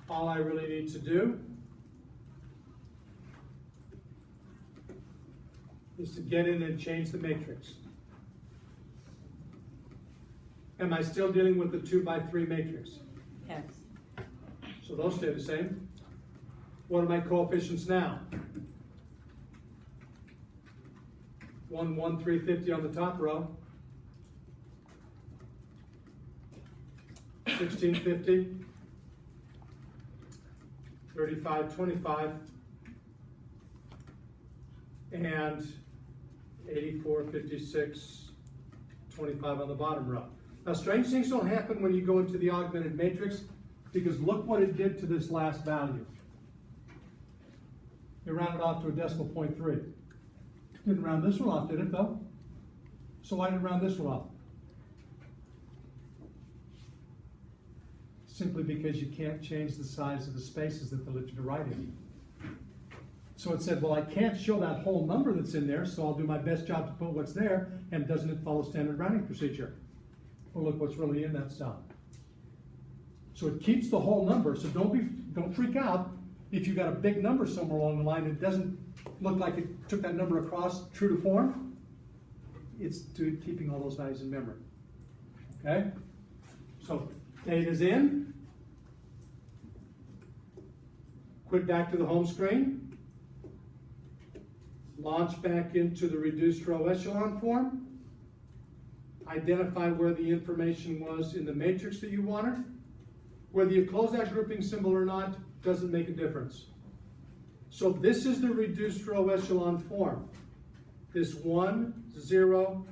all I really need to do is to get in and change the matrix. Am I still dealing with the 2 by 3 matrix? Yes. So those stay the same. What are my coefficients now? 1, 1, 350 on the top row. 1650. 35, 25. And 84, 56, 25 on the bottom row. Now, strange things don't happen when you go into the augmented matrix, because look what it did to this last value. It rounded off to a decimal point 3. Didn't round this one off, did it, though? So why did it round this one off? Simply because you can't change the size of the spaces that they let you to write in. So it said, well, I can't show that whole number that's in there, so I'll do my best job to put what's there, and doesn't it follow standard rounding procedure? Well, look what's really in that cell. So it keeps the whole number, so don't freak out if you got a big number somewhere along the line and it doesn't look like it took that number across true to form. It's keeping all those values in memory. Okay? So data's in. Quit back to the home screen. Launch back into the reduced row echelon form. Identify where the information was in the matrix that you wanted. Whether you close that grouping symbol or not doesn't make a difference. So this is the reduced row echelon form. This 1, 0,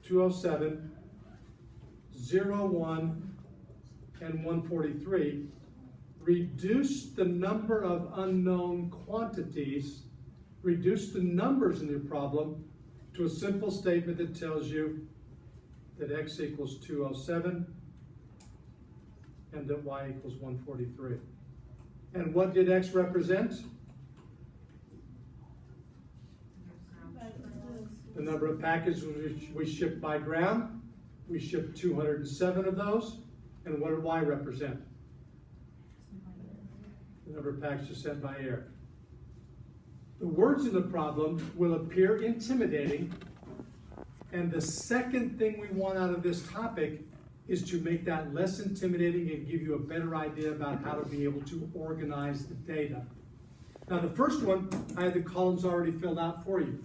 207, 0, 1, and 143 reduce the number of unknown quantities, reduce the numbers in your problem to a simple statement that tells you that x equals 207 and that y equals 143. And what did x represent? The number of packages we shipped by ground. We shipped 207 of those. And what did y represent? The number of packages sent by air. The words in the problem will appear intimidating, and the second thing we want out of this topic is to make that less intimidating and give you a better idea about how to be able to organize the data. Now the first one, I had the columns already filled out for you.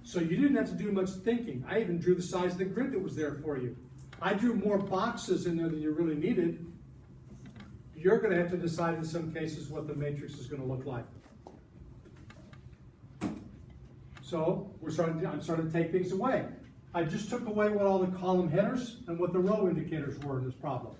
So you didn't have to do much thinking. I even drew the size of the grid that was there for you. I drew more boxes in there than you really needed. You're going to have to decide in some cases what the matrix is going to look like. So I'm starting to take things away. I just took away what all the column headers and what the row indicators were in this problem.